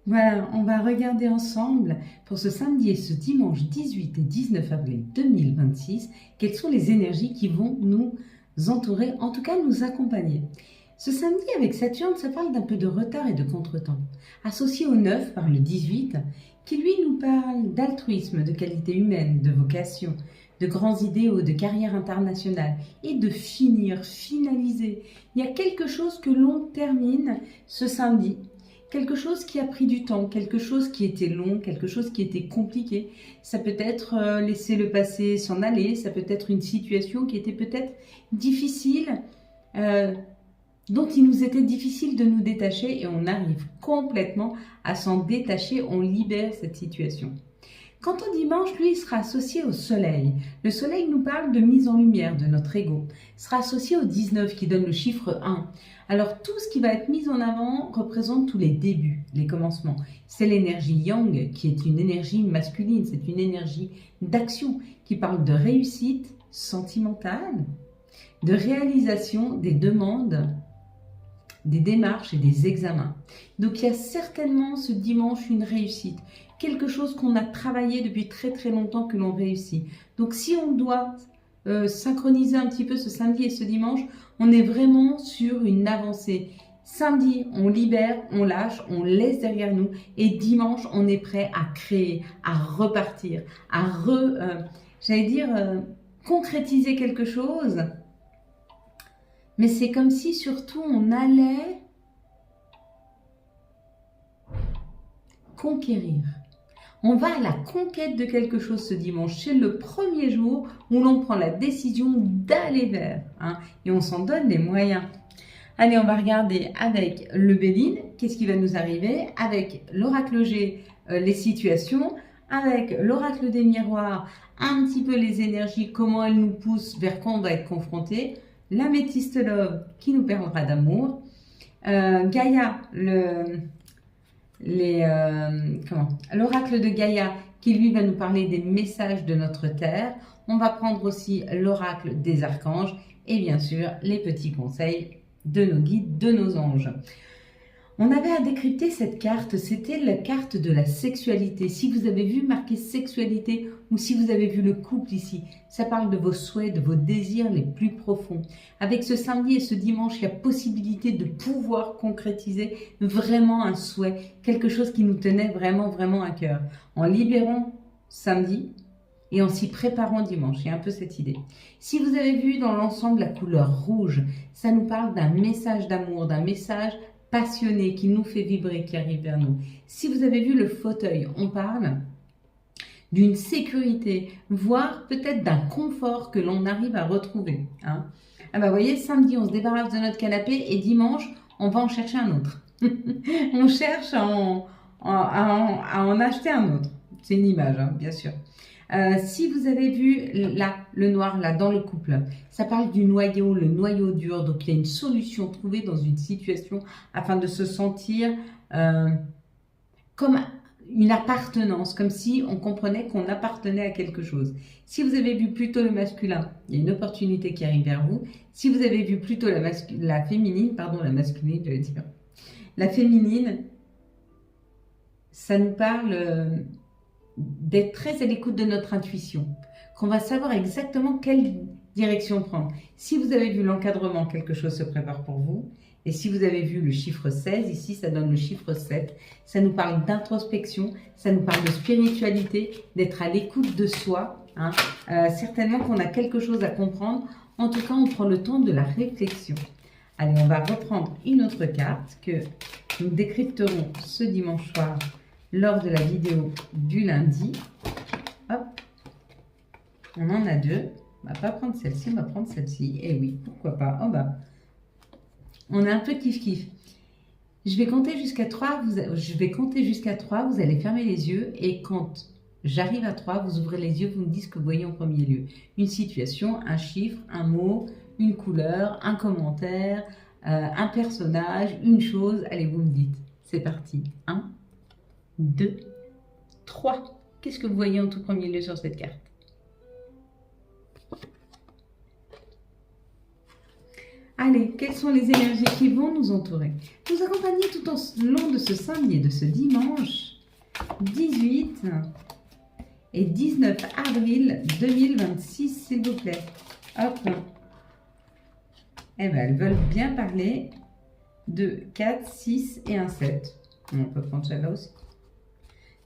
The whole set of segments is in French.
Voilà, on va regarder ensemble pour ce samedi et ce dimanche 18 et 19 avril 2026, quelles sont les énergies qui vont nous entourer, en tout cas nous accompagner. Ce samedi avec Saturne, ça parle d'un peu de retard et de contretemps, associé au 9 par le 18, qui lui nous parle d'altruisme, de qualité humaine, de vocation, de grands idéaux, de carrière internationale et de finaliser. Il y a quelque chose que l'on termine ce samedi. Quelque chose qui a pris du temps, quelque chose qui était long, quelque chose qui était compliqué. Ça peut être laisser le passé s'en aller, ça peut être une situation qui était peut-être difficile, dont il nous était difficile de nous détacher et on arrive complètement à s'en détacher, on libère cette situation. Quant au dimanche, lui, il sera associé au soleil. Le soleil nous parle de mise en lumière de notre ego. Il sera associé au 19 qui donne le chiffre 1. Alors tout ce qui va être mis en avant représente tous les débuts, les commencements. C'est l'énergie yang qui est une énergie masculine, c'est une énergie d'action qui parle de réussite sentimentale, de réalisation des demandes, des démarches et des examens. Donc il y a certainement ce dimanche une réussite, quelque chose qu'on a travaillé depuis très très longtemps que l'on réussit. Donc si on doit synchroniser un petit peu ce samedi et ce dimanche, on est vraiment sur une avancée. Samedi, on libère, on lâche, on laisse derrière nous et dimanche, on est prêt à créer, à repartir, à concrétiser quelque chose. Mais c'est comme si surtout on allait conquérir. On va à la conquête de quelque chose ce dimanche. C'est le premier jour où l'on prend la décision d'aller vers. Et on s'en donne les moyens. Allez, on va regarder avec le Béline, qu'est-ce qui va nous arriver. Avec l'oracle G, les situations. Avec l'oracle des miroirs, un petit peu les énergies, comment elles nous poussent, vers quoi on va être confronté. L'améthyste love qui nous parlera d'amour. Gaïa, l'oracle de Gaïa qui lui va nous parler des messages de notre terre. On va prendre aussi l'oracle des archanges et bien sûr les petits conseils de nos guides, de nos anges. On avait à décrypter cette carte, c'était la carte de la sexualité. Si vous avez vu marqué sexualité ou si vous avez vu le couple ici, ça parle de vos souhaits, de vos désirs les plus profonds. Avec ce samedi et ce dimanche, il y a possibilité de pouvoir concrétiser vraiment un souhait, quelque chose qui nous tenait vraiment, vraiment à cœur. En libérant samedi et en s'y préparant dimanche, il y a un peu cette idée. Si vous avez vu dans l'ensemble la couleur rouge, ça nous parle d'un message d'amour, d'un message passionné, qui nous fait vibrer, qui arrive vers nous. Si vous avez vu le fauteuil, on parle d'une sécurité, voire peut-être d'un confort que l'on arrive à retrouver. Ah ben, vous voyez, samedi, on se débarrasse de notre canapé et dimanche, on va en chercher un autre. On cherche à en acheter un autre. C'est une image, bien sûr. Si vous avez vu là, le noir là dans le couple, ça parle du noyau, le noyau dur. Donc il y a une solution trouvée dans une situation afin de se sentir comme une appartenance, comme si on comprenait qu'on appartenait à quelque chose. Si vous avez vu plutôt le masculin, il y a une opportunité qui arrive vers vous. Si vous avez vu plutôt la féminine, pardon, la masculine, je vais dire, la féminine, ça nous parle d'être très à l'écoute de notre intuition, qu'on va savoir exactement quelle direction prendre. Si vous avez vu l'encadrement, quelque chose se prépare pour vous. Et si vous avez vu le chiffre 16, ici ça donne le chiffre 7, ça nous parle d'introspection, ça nous parle de spiritualité, d'être à l'écoute de soi. Certainement qu'on a quelque chose à comprendre. En tout cas, on prend le temps de la réflexion. Allez, on va reprendre une autre carte que nous décrypterons ce dimanche soir lors de la vidéo du lundi. Hop, on en a deux. On va pas prendre celle-ci, on va prendre celle-ci. Eh oui, pourquoi pas. Oh bah, on a un peu kiff-kiff. Je vais compter jusqu'à 3, vous allez fermer les yeux et quand j'arrive à 3, vous ouvrez les yeux, vous me dites ce que vous voyez en premier lieu. Une situation, un chiffre, un mot, une couleur, un commentaire, un personnage, une chose. Allez, vous me dites. C'est parti. 1, 2, 3. Qu'est-ce que vous voyez en tout premier lieu sur cette carte? Allez, quelles sont les énergies qui vont nous entourer, nous accompagner tout au long de ce samedi et de ce dimanche 18 et 19 avril 2026, s'il vous plaît. Hop. Eh bien, elles veulent bien parler de 4, 6 et un 7. On peut prendre celle-là aussi.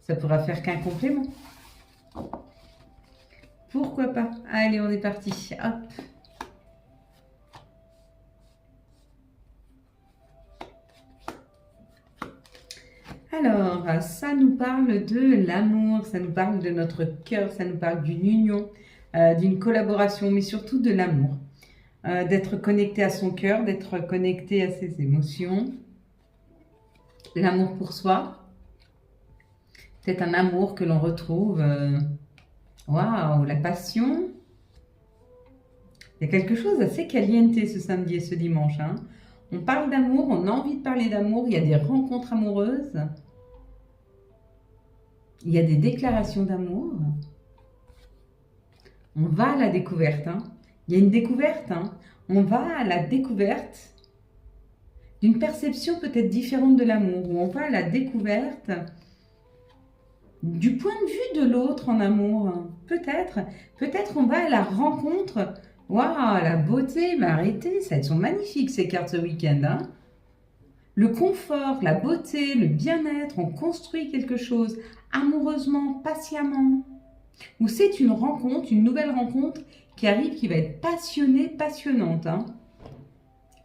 Ça pourra faire qu'un complément. Pourquoi pas? Allez, on est parti. Hop. Alors, ça nous parle de l'amour, ça nous parle de notre cœur, ça nous parle d'une union, d'une collaboration, mais surtout de l'amour. D'être connecté à son cœur, d'être connecté à ses émotions. L'amour pour soi. Peut-être un amour que l'on retrouve. Waouh, la passion. Il y a quelque chose d'assez caliente ce samedi et ce dimanche. Hein. On parle d'amour, on a envie de parler d'amour, il y a des rencontres amoureuses. Il y a des déclarations d'amour. On va à la découverte. Hein. Il y a une découverte. Hein. On va à la découverte d'une perception peut-être différente de l'amour. Ou on va à la découverte du point de vue de l'autre en amour. Peut-être. Peut-être on va à la rencontre. Waouh, la beauté. Mais arrêtez, elles sont magnifiques ces cartes ce week-end. Hein. Le confort, la beauté, le bien-être, on construit quelque chose amoureusement, patiemment. Ou c'est une rencontre, une nouvelle rencontre qui arrive, qui va être passionnée, passionnante. Hein.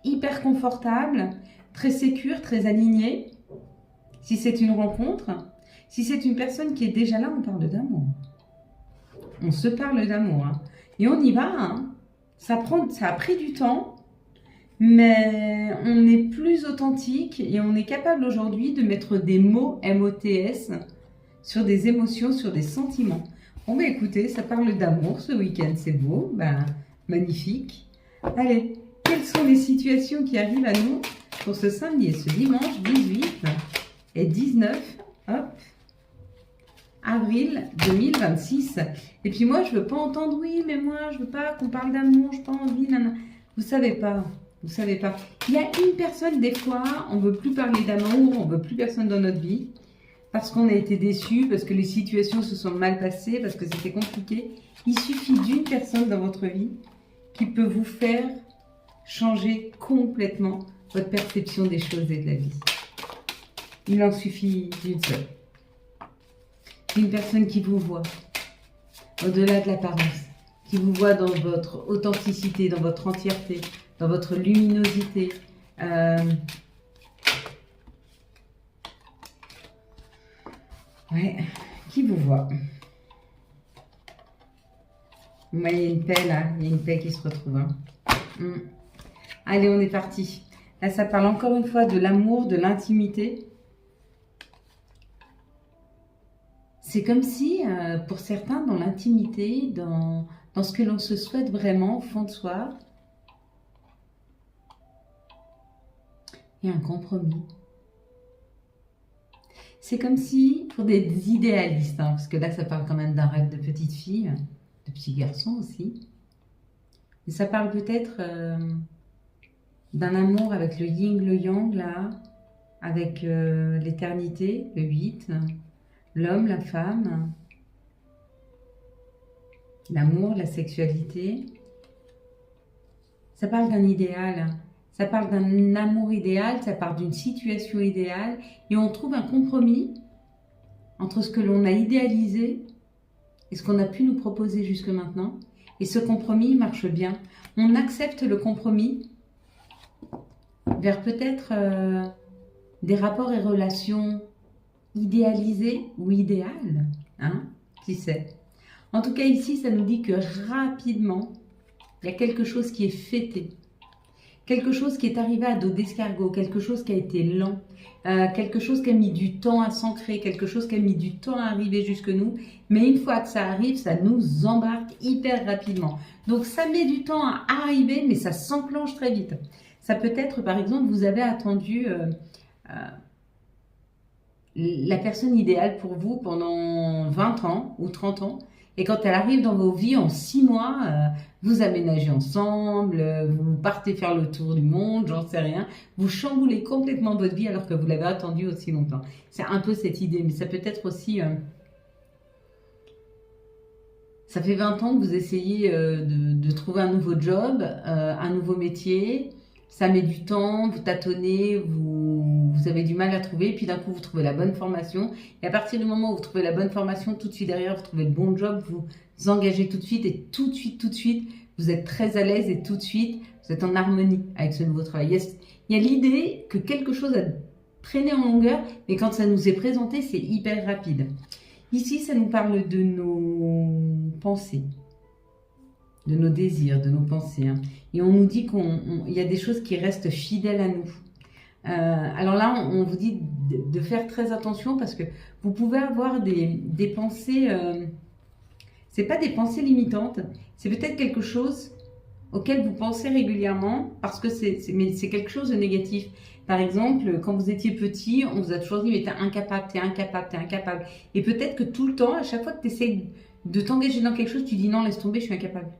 Hyper confortable, très sécure, très alignée. Si c'est une rencontre, si c'est une personne qui est déjà là, on parle d'amour. On se parle d'amour. Hein. Et on y va. Hein. Ça a pris du temps. Mais on est plus authentique et on est capable aujourd'hui de mettre des mots MOTS sur des émotions, sur des sentiments. Bon, bah écoutez, ça parle d'amour ce week-end, c'est beau, ben, magnifique. Allez, quelles sont les situations qui arrivent à nous pour ce samedi et ce dimanche 18 et 19 avril 2026. Et puis moi, je ne veux pas entendre, oui, mais moi, je ne veux pas qu'on parle d'amour, je n'ai pas envie, nanana. Vous savez pas. Vous savez pas. Il y a une personne, des fois, on ne veut plus parler d'amour, on ne veut plus personne dans notre vie, parce qu'on a été déçus, parce que les situations se sont mal passées, parce que c'était compliqué. Il suffit d'une personne dans votre vie qui peut vous faire changer complètement votre perception des choses et de la vie. Il en suffit d'une seule. Une personne qui vous voit, au-delà de l'apparence, qui vous voit dans votre authenticité, dans votre entièreté, dans votre luminosité. Ouais, qui vous voit. Il y a une paix là, il y a une paix qui se retrouve. Hein. Allez, on est parti. Là, ça parle encore une fois de l'amour, de l'intimité. C'est comme si, pour certains, dans l'intimité, dans ce que l'on se souhaite vraiment au fond de soi, il y a un compromis. C'est comme si, pour des idéalistes, hein, parce que là, ça parle quand même d'un rêve de petite fille, de petit garçon aussi, et ça parle peut-être d'un amour avec le yin, le yang, là, avec l'éternité, le 8, l'homme, la femme, l'amour, la sexualité. Ça parle d'un idéal, ça parle d'un amour idéal, ça parle d'une situation idéale, et on trouve un compromis entre ce que l'on a idéalisé et ce qu'on a pu nous proposer jusque maintenant. Et ce compromis marche bien. On accepte le compromis vers peut-être des rapports et relations idéalisés ou idéales. Hein? Qui sait? En tout cas, ici, ça nous dit que rapidement, il y a quelque chose qui est fêté. Quelque chose qui est arrivé à dos d'escargot, quelque chose qui a été lent, quelque chose qui a mis du temps à s'ancrer, quelque chose qui a mis du temps à arriver jusque nous. Mais une fois que ça arrive, ça nous embarque hyper rapidement. Donc ça met du temps à arriver, mais ça s'enclenche très vite. Ça peut être, par exemple, vous avez attendu la personne idéale pour vous pendant 20 ans ou 30 ans. Et quand elle arrive dans vos vies en 6 mois, vous aménagez ensemble, vous partez faire le tour du monde, j'en sais rien. Vous chamboulez complètement votre vie alors que vous l'avez attendu aussi longtemps. C'est un peu cette idée, mais ça peut être aussi... ça fait 20 ans que vous essayez de trouver un nouveau job, un nouveau métier. Ça met du temps, vous tâtonnez, vous avez du mal à trouver, puis d'un coup vous trouvez la bonne formation. Et à partir du moment où vous trouvez la bonne formation, tout de suite derrière, vous trouvez le bon job, vous vous engagez tout de suite, et tout de suite, vous êtes très à l'aise, et tout de suite, vous êtes en harmonie avec ce nouveau travail. Il y a l'idée que quelque chose a traîné en longueur, mais quand ça nous est présenté, c'est hyper rapide. Ici, ça nous parle de nos pensées, de nos désirs, de nos pensées. Hein. Et on nous dit qu'il y a des choses qui restent fidèles à nous. Alors là, on vous dit de faire très attention parce que vous pouvez avoir des pensées... c'est pas des pensées limitantes, c'est peut-être quelque chose auquel vous pensez régulièrement parce que c'est quelque chose de négatif. Par exemple, quand vous étiez petit, on vous a toujours dit « mais t'es incapable, t'es incapable, t'es incapable ». Et peut-être que tout le temps, à chaque fois que tu essaies de t'engager dans quelque chose, tu dis « non, laisse tomber, je suis incapable ».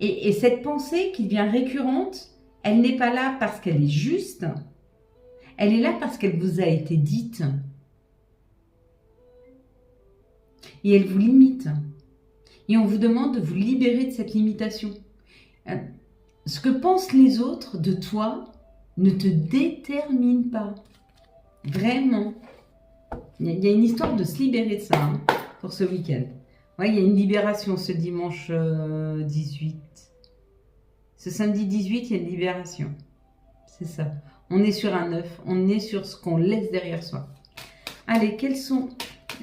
Et cette pensée qui devient récurrente, elle n'est pas là parce qu'elle est juste, elle est là parce qu'elle vous a été dite. Et elle vous limite. Et on vous demande de vous libérer de cette limitation. Ce que pensent les autres de toi ne te détermine pas. Vraiment. Il y a une histoire de se libérer de ça hein, pour ce week-end. Ouais, il y a une libération ce dimanche 18. Ce samedi 18, il y a une libération. C'est ça. On est sur un 9. On est sur ce qu'on laisse derrière soi. Allez, quelles sont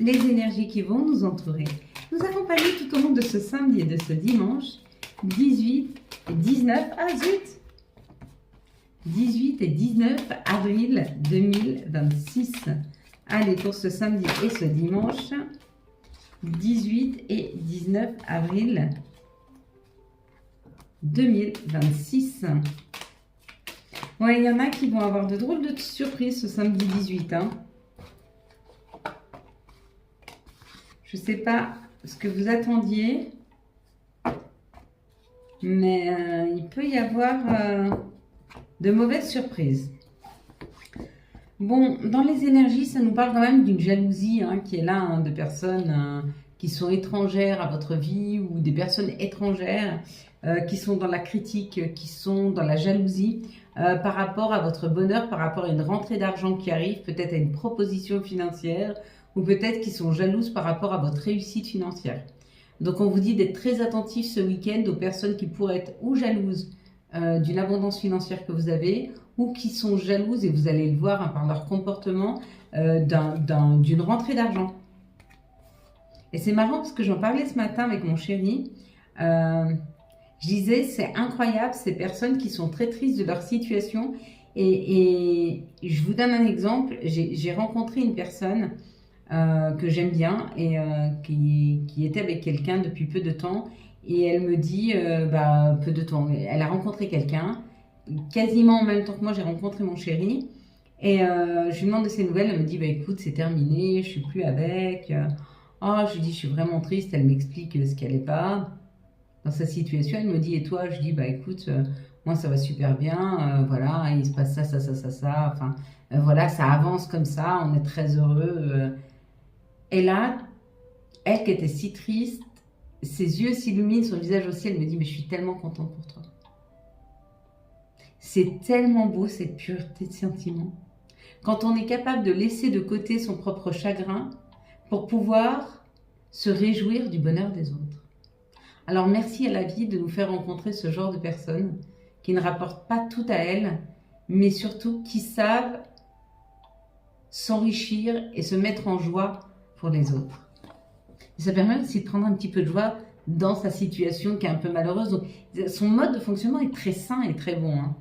les énergies qui vont nous entourer, nous accompagner tout au long de ce samedi et de ce dimanche 18 et 19. Ah zut 18 et 19 avril 2026. Allez, pour ce samedi et ce dimanche, 18 et 19 avril 2026. Ouais, il y en a qui vont avoir de drôles de surprises ce samedi 18. Hein. Je ne sais pas ce que vous attendiez, mais il peut y avoir de mauvaises surprises. Bon, dans les énergies, ça nous parle quand même d'une jalousie hein, qui est là, hein, de personnes qui sont étrangères à votre vie ou des personnes étrangères qui sont dans la critique, qui sont dans la jalousie par rapport à votre bonheur, par rapport à une rentrée d'argent qui arrive, peut-être à une proposition financière ou peut-être qui sont jalouses par rapport à votre réussite financière. Donc on vous dit d'être très attentif ce week-end aux personnes qui pourraient être ou jalouses d'une abondance financière que vous avez ou qui sont jalouses, et vous allez le voir hein, par leur comportement, d'une rentrée d'argent. Et c'est marrant parce que j'en parlais ce matin avec mon chéri. Je disais, c'est incroyable ces personnes qui sont très tristes de leur situation. Et je vous donne un exemple. J'ai rencontré une personne que j'aime bien et qui était avec quelqu'un depuis peu de temps. Et elle me dit, peu de temps, elle a rencontré quelqu'un. Quasiment en même temps que moi, j'ai rencontré mon chéri. Et je lui demande de ses nouvelles. Elle me dit, écoute, c'est terminé, je suis plus avec. Je lui dis, je suis vraiment triste. Elle m'explique ce qu'elle n'est pas dans sa situation. Elle me dit, et toi? Je dis, écoute, moi ça va super bien. Voilà, il se passe ça. Enfin, voilà, ça avance comme ça. On est très heureux. Et là, elle qui était si triste, ses yeux s'illuminent, son visage aussi. Elle me dit, mais je suis tellement contente pour toi. C'est tellement beau cette pureté de sentiment. Quand on est capable de laisser de côté son propre chagrin pour pouvoir se réjouir du bonheur des autres. Alors merci à la vie de nous faire rencontrer ce genre de personnes qui ne rapportent pas tout à elles, mais surtout qui savent s'enrichir et se mettre en joie pour les autres. Et ça permet aussi de prendre un petit peu de joie dans sa situation qui est un peu malheureuse. Donc, son mode de fonctionnement est très sain et très bon. Hein.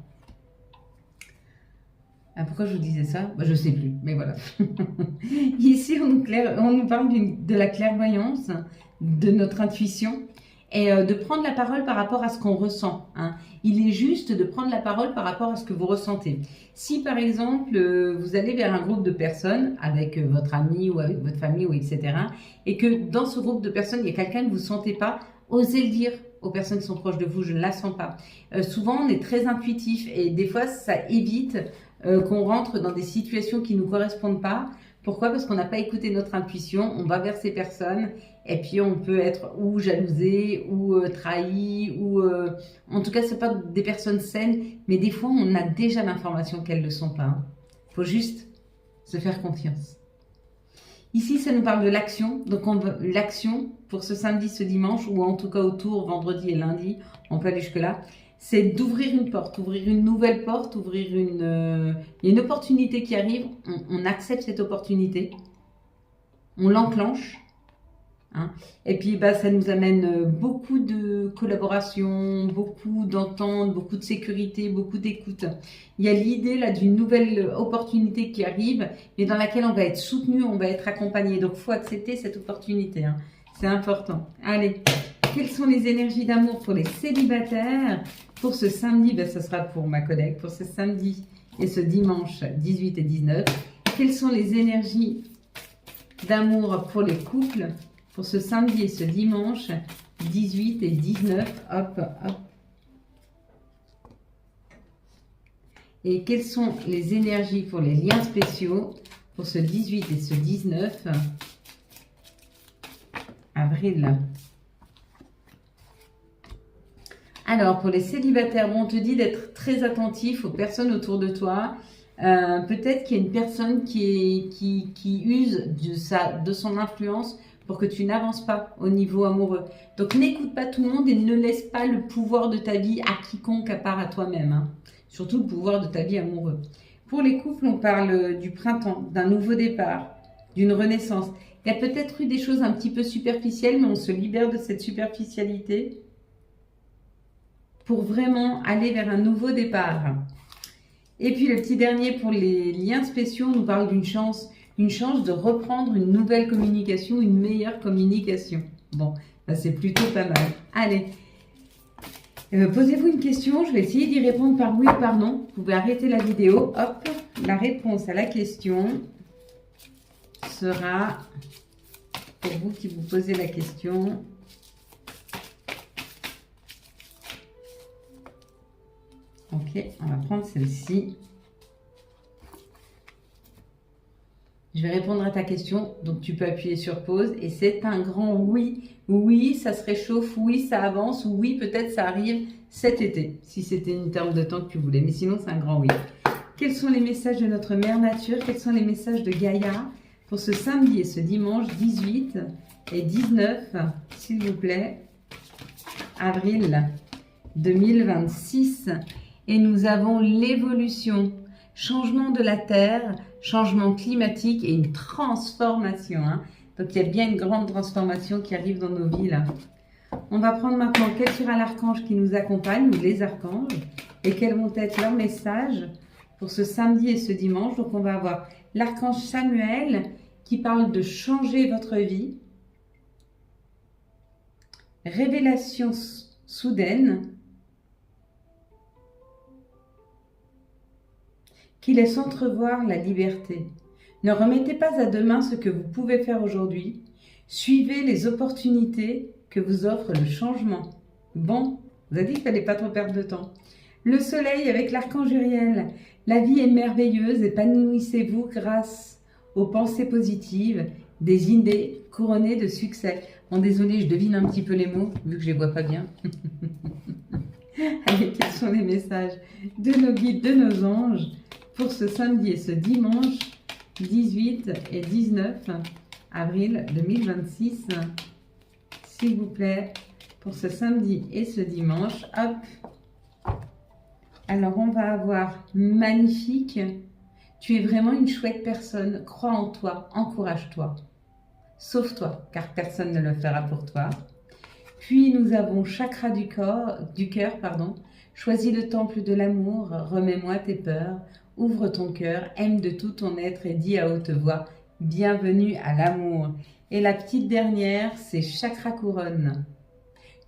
Pourquoi je vous disais ça? Je ne sais plus, mais voilà. Ici, on nous parle de la clairvoyance, de notre intuition. et de prendre la parole par rapport à ce qu'on ressent. Hein. Il est juste de prendre la parole par rapport à ce que vous ressentez. Si par exemple, vous allez vers un groupe de personnes avec votre ami ou avec votre famille, ou etc., et que dans ce groupe de personnes, il y a quelqu'un que vous ne sentez pas, osez le dire aux personnes qui sont proches de vous, je ne la sens pas. Souvent, on est très intuitif et des fois, ça évite qu'on rentre dans des situations qui ne nous correspondent pas. Pourquoi? Parce qu'on n'a pas écouté notre intuition, on va vers ces personnes et puis on peut être ou jalousé ou trahi ou en tout cas c'est pas des personnes saines, mais des fois on a déjà l'information qu'elles ne le sont pas. Il faut juste se faire confiance. Ici ça nous parle de l'action, donc l'action pour ce samedi, ce dimanche ou en tout cas autour vendredi et lundi, on peut aller jusque là. C'est d'ouvrir une porte, ouvrir une nouvelle porte, ouvrir une... il y a une opportunité qui arrive, on accepte cette opportunité, on l'enclenche, hein, et puis bah, ça nous amène beaucoup de collaboration, beaucoup d'entente, beaucoup de sécurité, beaucoup d'écoute. Il y a l'idée là d'une nouvelle opportunité qui arrive, mais dans laquelle on va être soutenu, on va être accompagné, donc il faut accepter cette opportunité, hein. C'est important. Allez, quelles sont les énergies d'amour pour les célibataires? Pour ce samedi, ben, ce sera pour ma collègue, pour ce samedi et ce dimanche 18 et 19. Quelles sont les énergies d'amour pour les couples pour ce samedi et ce dimanche 18 et 19? Hop, hop. Et quelles sont les énergies pour les liens spéciaux pour ce 18 et ce 19 avril? Alors, pour les célibataires, bon, on te dit d'être très attentif aux personnes autour de toi. Peut-être qu'il y a une personne qui use de son influence pour que tu n'avances pas au niveau amoureux. Donc, n'écoute pas tout le monde et ne laisse pas le pouvoir de ta vie à quiconque à part à toi-même. Hein. Surtout le pouvoir de ta vie amoureux. Pour les couples, on parle du printemps, d'un nouveau départ, d'une renaissance. Il y a peut-être eu des choses un petit peu superficielles, mais on se libère de cette superficialité pour vraiment aller vers un nouveau départ. Et puis le petit dernier pour les liens spéciaux, on nous parle d'une chance de reprendre une nouvelle communication, une meilleure communication. Bon, c'est plutôt pas mal. Allez, posez-vous une question, je vais essayer d'y répondre par oui ou par non. Vous pouvez arrêter la vidéo. Hop, la réponse à la question sera, pour vous qui vous posez la question, ok, on va prendre celle-ci. Je vais répondre à ta question, donc tu peux appuyer sur pause et c'est un grand oui. Oui, ça se réchauffe, oui, ça avance, oui, peut-être ça arrive cet été, si c'était une terme de temps que tu voulais, mais sinon c'est un grand oui. Quels sont les messages de notre mère nature? Quels sont les messages de Gaïa pour ce samedi et ce dimanche 18 et 19, s'il vous plaît, avril 2026? Et nous avons l'évolution, changement de la Terre, changement climatique et une transformation. Hein. Donc, il y a bien une grande transformation qui arrive dans nos vies là. On va prendre maintenant quel sera l'archange qui nous accompagne, ou les archanges, et quels vont être leurs messages pour ce samedi et ce dimanche. Donc, on va avoir l'archange Samuel qui parle de changer votre vie. Révélation soudaine. Qui laisse entrevoir la liberté. Ne remettez pas à demain ce que vous pouvez faire aujourd'hui. Suivez les opportunités que vous offre le changement. Bon, vous avez dit qu'il ne fallait pas trop perdre de temps. Le soleil avec l'archange Uriel. La vie est merveilleuse, épanouissez-vous grâce aux pensées positives, des idées couronnées de succès. Bon, désolé, je devine un petit peu les mots, vu que je ne les vois pas bien. Allez, quels sont les messages de nos guides, de nos anges pour ce samedi et ce dimanche 18 et 19 avril 2026, s'il vous plaît, pour ce samedi et ce dimanche. Hop. Alors, on va avoir magnifique. Tu es vraiment une chouette personne. Crois en toi, encourage-toi. Sauve-toi, car personne ne le fera pour toi. Puis, nous avons chakra du cœur, pardon. Choisis le temple de l'amour, remets-moi tes peurs. Ouvre ton cœur, aime de tout ton être et dis à haute voix, bienvenue à l'amour. Et la petite dernière, c'est chakra couronne.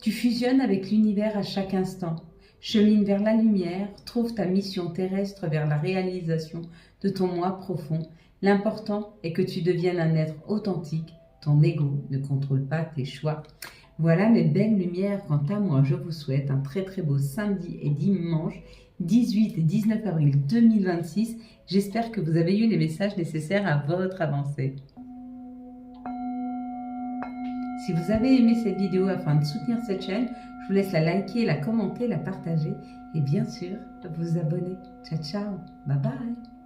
Tu fusionnes avec l'univers à chaque instant. Chemine vers la lumière, trouve ta mission terrestre vers la réalisation de ton moi profond. L'important est que tu deviennes un être authentique. Ton ego ne contrôle pas tes choix. Voilà mes belles lumières. Quant à moi, je vous souhaite un très très beau samedi et dimanche 18 et 19 avril 2026. J'espère que vous avez eu les messages nécessaires à votre avancée. Si vous avez aimé cette vidéo afin de soutenir cette chaîne, je vous laisse la liker, la commenter, la partager et bien sûr vous abonner. Ciao ciao, bye bye.